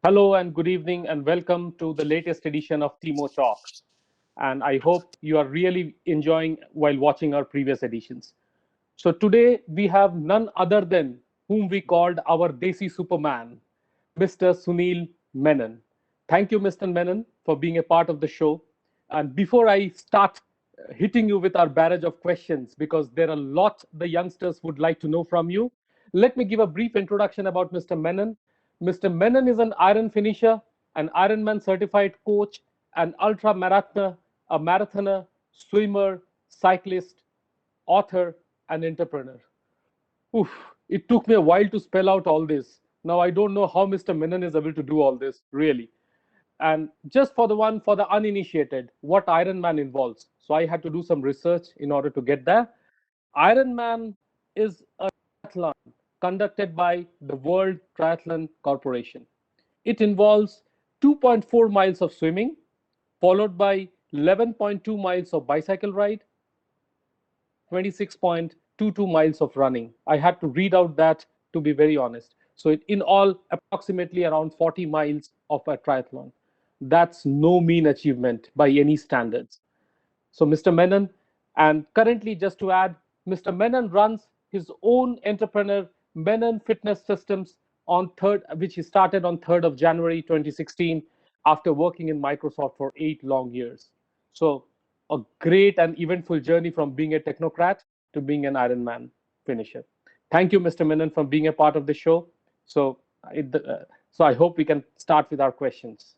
Hello and good evening, and welcome to the latest edition of TeamoTalk. And I hope you are really enjoying while watching our previous editions. So today we have none other than whom we called our Desi Superman, Mr. Sunil Menon. Thank you, Mr. Menon, for being a part of the show. And before I start hitting you with our barrage of questions, because there are a lot the youngsters would like to know from you, let me give a brief introduction about Mr. Menon. Mr. Menon is an iron finisher, an Ironman certified coach, an ultra marathoner, a marathoner, swimmer, cyclist, author, and entrepreneur. Oof, it took me a while to spell out all this. Now I don't know how Mr. Menon is able to do all this, really. And just for the uninitiated, what Ironman involves. So I had to do some research in order to get there. Ironman is a triathlon conducted by the World Triathlon Corporation. It involves 2.4 miles of swimming, followed by 11.2 miles of bicycle ride, 26.22 miles of running. I had to read out that to be very honest. So in all, approximately around 40 miles of a triathlon. That's no mean achievement by any standards. So Mr. Menon, and currently just to add, Mr. Menon runs his own entrepreneur Menon Fitness Systems on which he started on 3rd of January 2016 after working in Microsoft for 8 long years. So a great and eventful journey from being a technocrat to being an Ironman finisher. Thank you, Mr. Menon, for being a part of the show. So, so I hope we can start with our questions.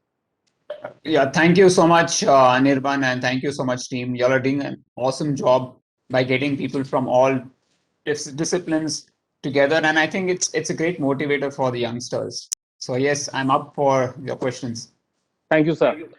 Yeah, thank you so much, Nirban, and thank you so much, team. Y'all are doing an awesome job by getting people from all disciplines together, and I think it's a great motivator for the youngsters. So yes, I'm up for your questions. Thank you, sir.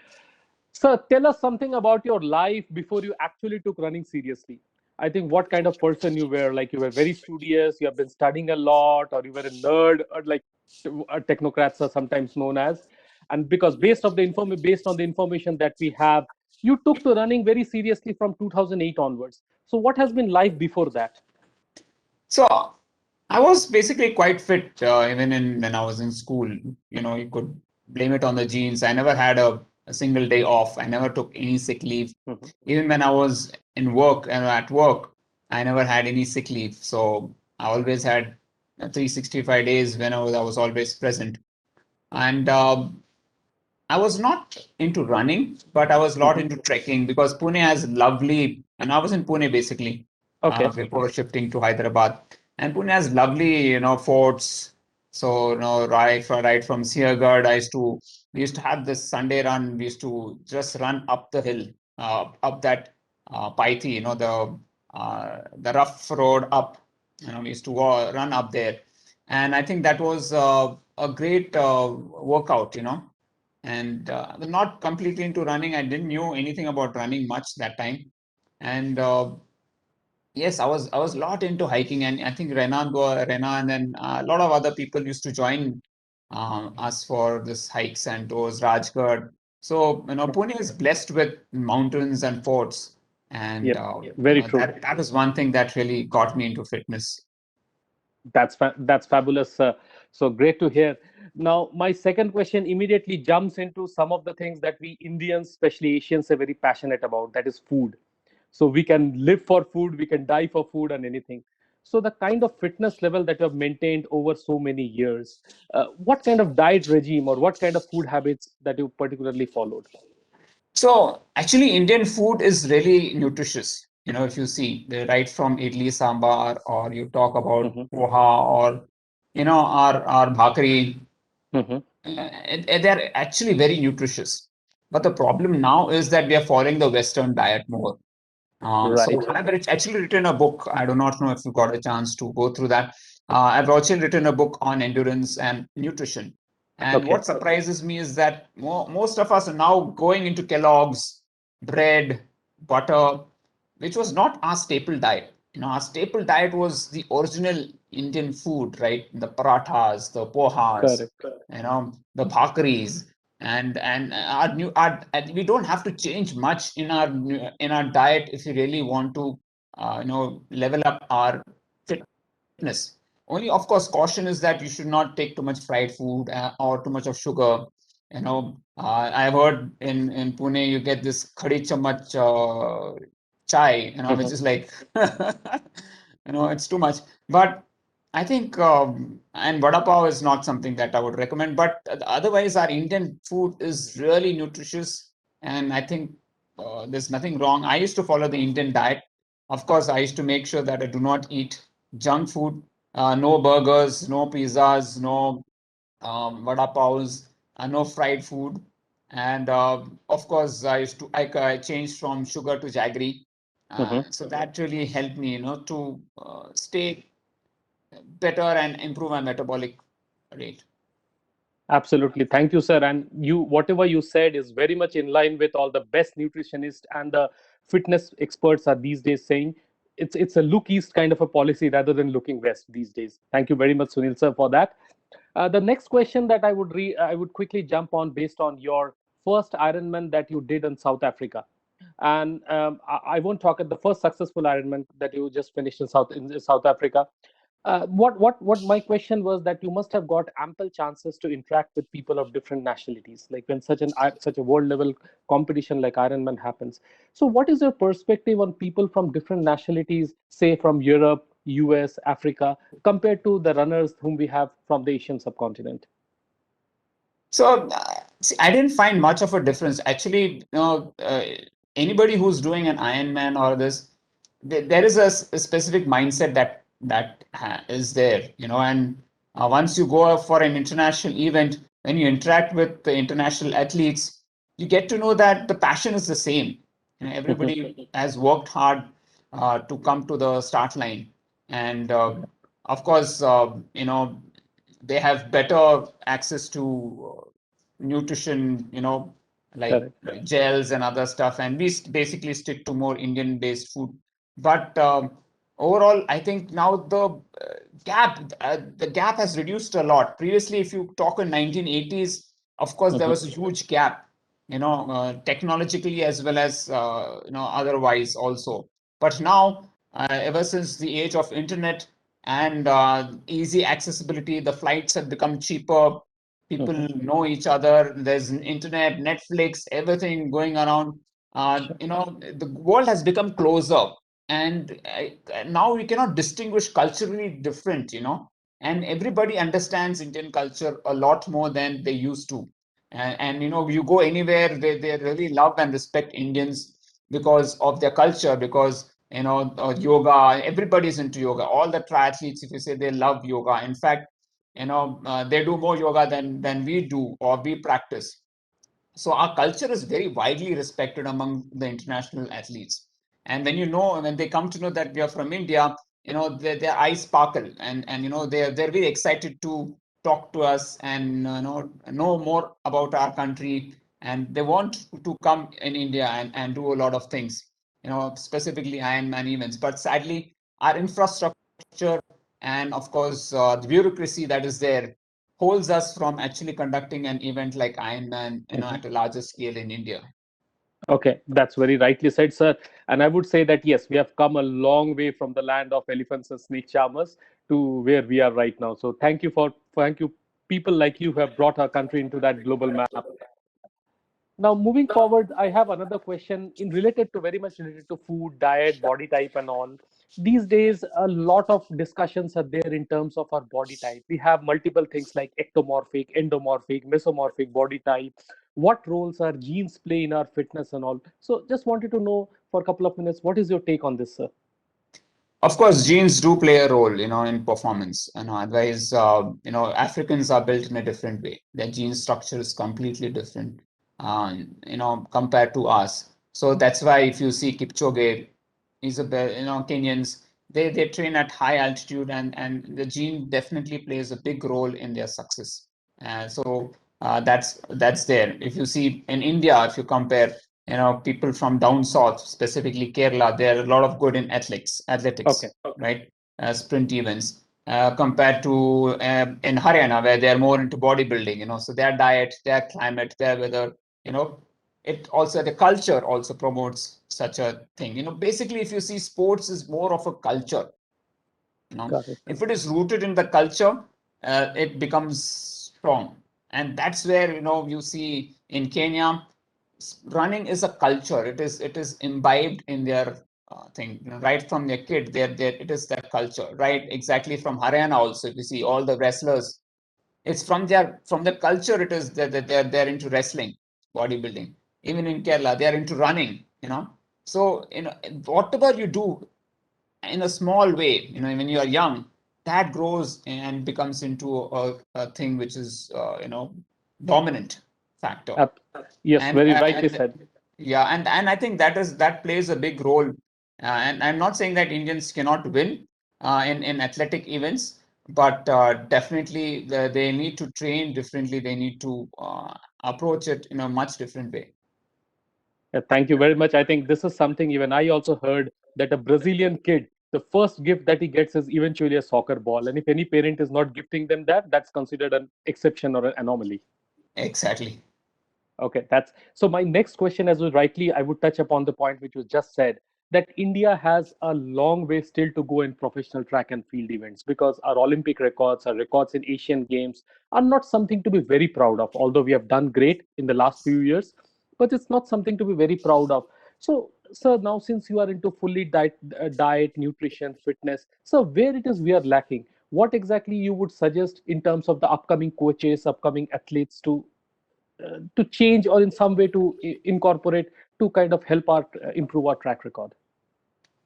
Sir, tell us something about your life before you actually took running seriously. I think what kind of person you were. Like you were very studious, you have been studying a lot, or you were a nerd, or like technocrats are sometimes known as. And because based on the information that we have, you took to running very seriously from 2008 onwards. So what has been life before that? So I was basically quite fit even in when I was in school. You know, you could blame it on the genes. I never had a single day off. I never took any sick leave. Mhm. Even when I was in work and at work, I never had any sick leave. So I always had 365 days when I was always present. And I was not into running, but I was a lot Mhm. into trekking because Pune has lovely, and I was in Pune basically Okay. before shifting to Hyderabad. And Pune has lovely, forts. So, right from Siagarh, we used to have this Sunday run. We used to just run up the hill, up that Paithi, the rough road up. We used to run up there. And I think that was a great workout, and not completely into running. I didn't know anything about running much that time, and yes, I was a lot into hiking, and I think Renan and a lot of other people used to join us for this hikes and tours, Rajgarh. So Pune is blessed with mountains and forts, and Yep. Very true. that is one thing that really got me into fitness. That's fabulous. So great to hear. Now, my second question immediately jumps into some of the things that we Indians, especially Asians, are very passionate about. That is food. So we can live for food, we can die for food, and anything. So the kind of fitness level that you have maintained over so many years, what kind of diet regime or what kind of food habits that you particularly followed? So actually, Indian food is really nutritious. If you see, right from idli sambar, or you talk about Hmm. poha, or our bhakri, Hmm. they're actually very nutritious. But the problem now is that we are following the Western diet more. So Right. I've actually written a book. I do not know if you got a chance to go through that. I've also written a book on endurance and nutrition. And Okay. what surprises me is that most of us are now going into Kellogg's, bread, butter, which was not our staple diet. Our staple diet was the original Indian food, right? The parathas, the pohas, Correct. the bhakris, and we don't have to change much in our diet if you really want to level up our fitness. Only, of course, caution is that you should not take too much fried food or too much of sugar. I've heard in Pune you get this khadi chamach chai, which Mhm. is like, it's too much. But I think, and vada pav is not something that I would recommend. But otherwise, our Indian food is really nutritious, and I think there's nothing wrong. I used to follow the Indian diet. Of course, I used to make sure that I do not eat junk food, no burgers, no pizzas, no vada pavs, no fried food. And of course, I changed from sugar to jaggery. Mhm. So that really helped me, to stay better and improve my metabolic rate. Absolutely. Thank you, sir. And you, whatever you said is very much in line with all the best nutritionists and the fitness experts are these days saying. It's a look east kind of a policy rather than looking west these days. Thank you very much, Sunil sir, for that. The next question that I would quickly jump on based on your first Ironman that you did in South Africa, and I won't talk at the first successful Ironman that you just finished in South Africa. What my question was that you must have got ample chances to interact with people of different nationalities, like when such a world level competition like Ironman happens. So, what is your perspective on people from different nationalities, say from Europe, US, Africa, compared to the runners whom we have from the Asian subcontinent? So see, I didn't find much of a difference. Actually, anybody who's doing an Ironman or this, there is a specific mindset that is there, and once you go for an international event, when you interact with the international athletes, you get to know that the passion is the same. Mhm. Everybody has worked hard to come to the start line, and of course, they have better access to nutrition, like Correct. gels and other stuff. And we basically stick to more Indian based food. But overall, I think now the gap has reduced a lot. Previously, if you talk in 1980s, of course, there Mhm. was a huge gap, technologically as well as, otherwise also. But now, ever since the age of internet and easy accessibility, the flights have become cheaper. People Mhm. know each other. There's an internet, Netflix, everything going around. Sure. The world has become closer, and now we cannot distinguish culturally different, and everybody understands Indian culture a lot more than they used to. And you go anywhere, they really love and respect Indians because of their culture, because yoga, everybody's into yoga. All the triathletes, if you say, they love yoga. In fact, they do more yoga than we do or we practice. So our culture is very widely respected among the international athletes. And when they come to know that we are from India, their eyes sparkle, and they're very excited to talk to us and know more about our country, and they want to come in India and do a lot of things, specifically Ironman events. But sadly, our infrastructure and of course the bureaucracy that is there holds us from actually conducting an event like Ironman, Mhm. at a larger scale in India. Okay, that's very rightly said, sir. And I would say that yes, we have come a long way from the land of elephants and snake charmers to where we are right now. So thank you, people like you who have brought our country into that global map. Now, moving forward, I have another question in related to very much related to food, diet, body type, and all. These days, a lot of discussions are there in terms of our body type. We have multiple things like ectomorphic, endomorphic, mesomorphic body type. What roles our genes play in our fitness and all. So, just wanted to know for a couple of minutes, what is your take on this, sir? Of course, genes do play a role, in performance. Otherwise, Africans are built in a different way. Their gene structure is completely different, compared to us. So that's why if you see Kipchoge, Isabel, Kenyans, they train at high altitude, and the gene definitely plays a big role in their success. So that's there. If you see in India, if you compare, people from down south, specifically Kerala, they're a lot of good in Okay. athletics, right? Sprint events. Compared to in Haryana, where they're more into bodybuilding, so their diet, their climate, their weather, you know, it also, the culture also promotes such a thing. Basically, if you see, sports is more of a culture. Got it. If it is rooted in the culture, it becomes strong. And that's where, you see in Kenya, running is a culture. It is imbibed in their thing, right from their kid. It is their culture, right? Exactly from Haryana also. If you see all the wrestlers, it's from their culture. It is that they're into wrestling, bodybuilding. Even in Kerala, they are into running. So whatever you do in a small way, when you are young, that grows and becomes into a thing which is dominant factor. Ap- yes, and very uh, rightly and said. yeah, and I think that plays a big role. And I'm not saying that Indians cannot win in athletic events, but definitely they need to train differently. They need to approach it in a much different way. Thank you very much. I think this is something even I also heard, that a Brazilian kid, the first gift that he gets is eventually a soccer ball. And if any parent is not gifting them that, that's considered an exception or an anomaly. Exactly. Okay, that's so. My next question, as was rightly, I would touch upon the point which was just said, that India has a long way still to go in professional track and field events, because our Olympic records, our records in Asian Games are not something to be very proud of, although we have done great in the last few years, but it's not something to be very proud of. So, sir, now since you are into fully diet, nutrition, fitness, so where it is we are lacking, what exactly you would suggest in terms of the upcoming coaches, upcoming athletes to change, or in some way to incorporate, to kind of help our improve our track record?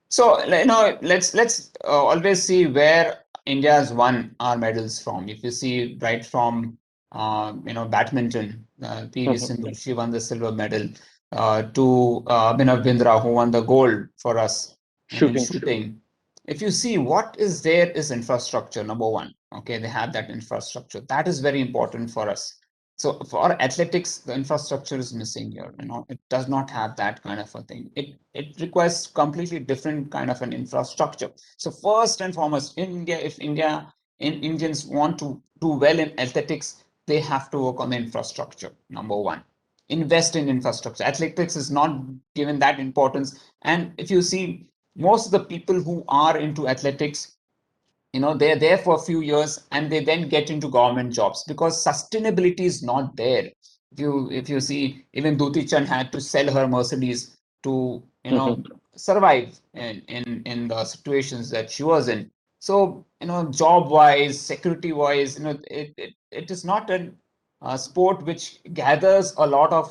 So, let's always see where India has won our medals from. If you see right from badminton, PV Mhm. Sindhu, she won the silver medal, to Abhinav Bindra, who won the gold for us, and in Shooting. shooting. If you see what is there is infrastructure, number one. Okay, they have that infrastructure. That is very important for us. So for athletics, the infrastructure is missing here. It does not have that kind of a thing. It requires completely different kind of an infrastructure. So first and foremost, in India, if Indians want to do well in athletics, they have to work on the infrastructure. Number one, invest in infrastructure. Athletics is not given that importance. And if you see, most of the people who are into athletics, they're there for a few years and they then get into government jobs because sustainability is not there. If you see, even Duti Chand had to sell her Mercedes to Mhm. survive in the situations that she was in. So job wise, security wise, it is not a sport which gathers a lot of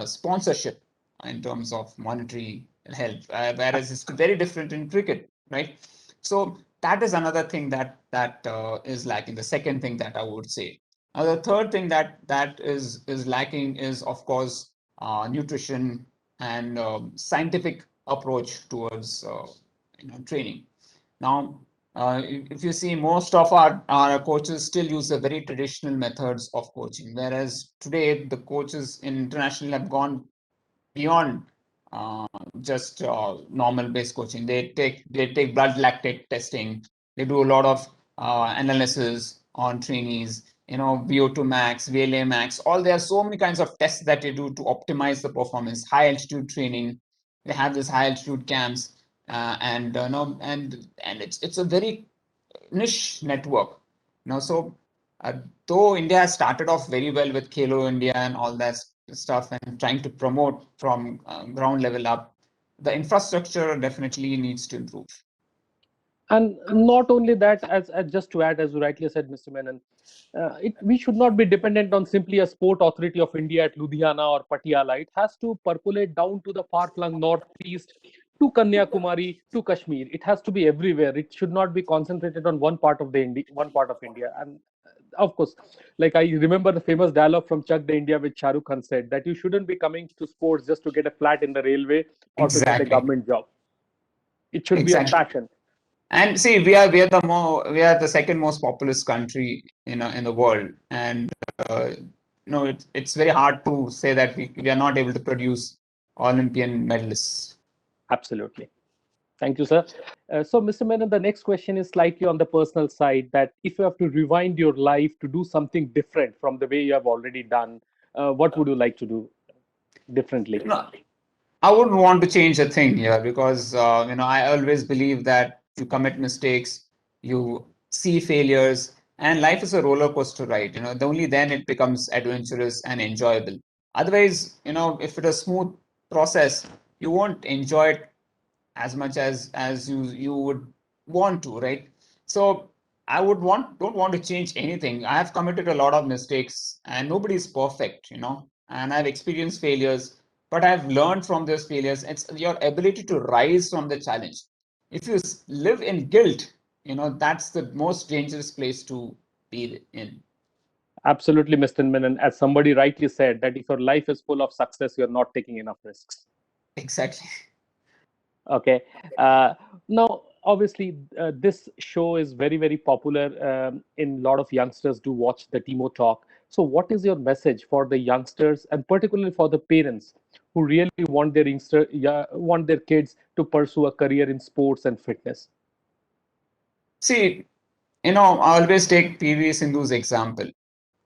sponsorship in terms of monetary help, whereas it's very different in cricket, right? So that is another thing that is lacking. The second thing that I would say. The third thing that is lacking is, of course, nutrition and scientific approach towards training. Now, if you see, most of our coaches still use the very traditional methods of coaching, whereas today the coaches in international have gone beyond uh, just normal base coaching. They take blood lactate testing. They do a lot of analysis on trainees. VO2 max, VLA max. All there are so many kinds of tests that they do to optimize the performance. High altitude training. They have this high altitude camps, and no, and it's a very niche network. So uh, though India has started off very well with Khelo India and all that stuff and trying to promote from ground level up, the infrastructure definitely needs to improve. And not only that, as just to add, as you rightly said, Mr. Menon, we should not be dependent on simply a sport authority of India at Ludhiana or Patiala. It has to percolate down to the far-flung northeast, to Kanyakumari, to Kashmir. It has to be everywhere. It should not be concentrated on one part of India. And of course, like I remember the famous dialogue from Chak De India, which Shah Rukh Khan said, that you shouldn't be coming to sports just to get a flat in the railway or to get a Exactly. government job. It should be a Exactly. passion. And see, we are the second most populous country in the world, and it's very hard to say that we are not able to produce Olympian medalists. Absolutely. Thank you, sir. So, Mr. Menon, the next question is slightly on the personal side, that if you have to rewind your life to do something different from the way you have already done, what would you like to do differently? No, I wouldn't want to change a thing here because I always believe that You commit mistakes, you see failures, and life is a roller coaster ride. Only then it becomes adventurous and enjoyable. Otherwise, if it's a smooth process, you won't enjoy it as much as you would want to, right? So I don't want to change anything. I have committed a lot of mistakes, and nobody is perfect, and I've experienced failures, but I've learned from those failures. It's your ability to rise from the challenge. If you live in guilt, that's the most dangerous place to be in. Absolutely, Mr. Menon. As somebody rightly said, that if your life is full of success, you're not taking enough risks. Exactly. Okay. Now, obviously, this show is very, very popular. In a lot of youngsters do watch the Teamo Talk. So, what is your message for the youngsters and particularly for the parents who really want their want their kids to pursue a career in sports and fitness? See, I always take PV Sindhu's example.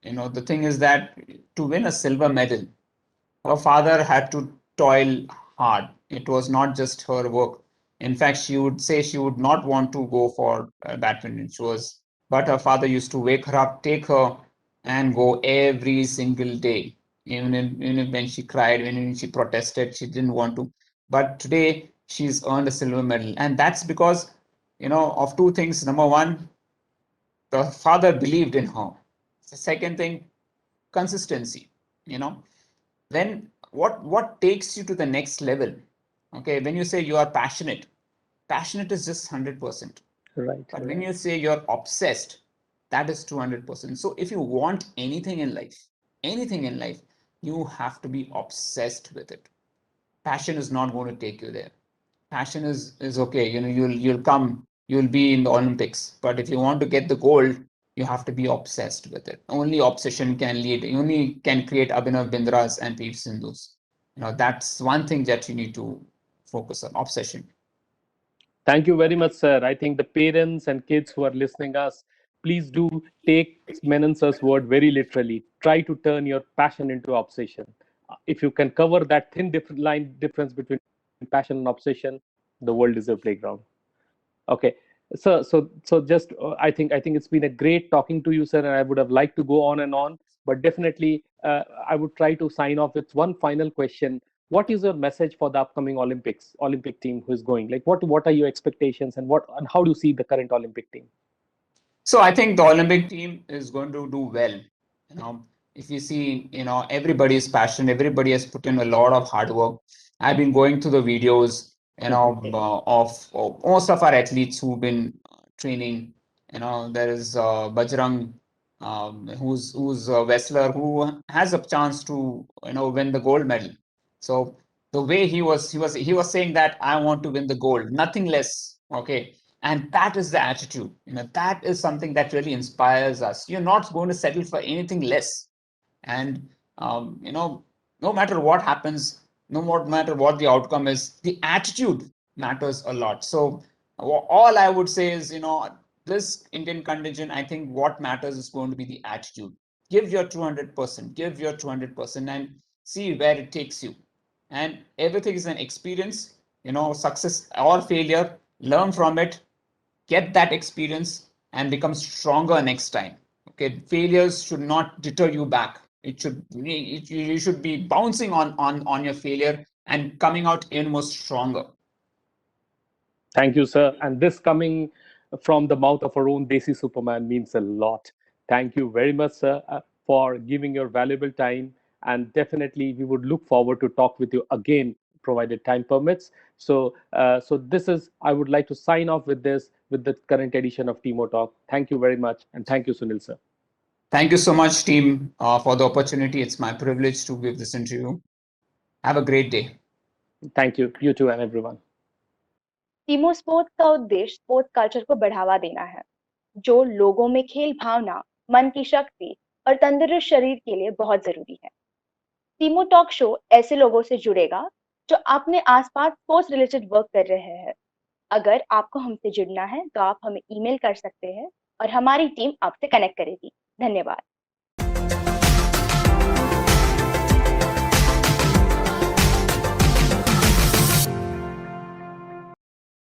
The thing is that to win a silver medal, her father had to toil hard. It was not just her work. In fact, she would say she would not want to go for badminton. But her father used to wake her up, take her, and go every single day. Even when she cried, when she protested, she didn't want to. But today, she's earned a silver medal. And that's because, of two things. Number one, the father believed in her. The second thing, consistency. You know, when what takes you to the next level, okay, when you say you are passionate is just 100%, Right. but when you say you're obsessed, that is 200%. So if you want anything in life, you have to be obsessed with it. Passion is not going to take you there. Passion is okay, you'll be in the Olympics, but if you want to get the gold, you have to be obsessed with it. Only obsession can lead, you only can create Abhinav Bindras and PV Sindhus. That's one thing that you need to focus on: obsession. Thank you very much, sir. I think the parents and kids who are listening us, please do take Menon sir's word very literally. Try to turn your passion into obsession. If you can cover that thin line difference between passion and obsession, the world is your playground. Okay. So just I think it's been a great talking to you, sir, and I would have liked to go on and on, but definitely I would try to sign off with one final question. What is your message for the upcoming Olympic team who is going? Like what are your expectations, and how do you see the current Olympic team? So I think the Olympic team is going to do well. If you see, everybody is passionate, everybody has put in a lot of hard work. I've been going through the videos, of most of our athletes who've been training. There is Bajrang, who's a wrestler who has a chance to, win the gold medal. So the way he was saying that I want to win the gold, nothing less. Okay, and that is the attitude. That is something that really inspires us. You're not going to settle for anything less. And no matter what happens, no matter what the outcome is, the attitude matters a lot. So all I would say is, this Indian contingent, I think what matters is going to be the attitude. Give your 200%, give your 200%, and see where it takes you. And everything is an experience. Success or failure, learn from it, get that experience, and become stronger next time. Okay, failures should not deter you back. You should be bouncing on your failure and coming out even more stronger. Thank you, sir. And this coming from the mouth of our own Desi Superman means a lot. Thank you very much, sir, for giving your valuable time. And definitely, we would look forward to talk with you again, provided time permits. So this is. I would like to sign off with this, with the current edition of Teamo Talk. Thank you very much, and thank you, Sunil, sir. Thank you so much, team, for the opportunity. It's my privilege to give this interview. Have a great day. Thank you. You too, and everyone. टीमो sports का उद्देश्य sports culture को बढ़ावा देना है, जो लोगों में खेल भावना, मन की शक्ति और तंदुरुस्त शरीर के लिए बहुत जरूरी है। टीमो टॉक शो ऐसे लोगों से जुड़ेगा जो अपने आसपास स्पोर्ट्स रिलेटेड वर्क कर रहे हैं। अगर आपको हमसे जुड़ना है तो आप हमें ईमेल कर सकते हैं और हमारी टीम आपसे कनेक्ट करेगी। धन्यवाद।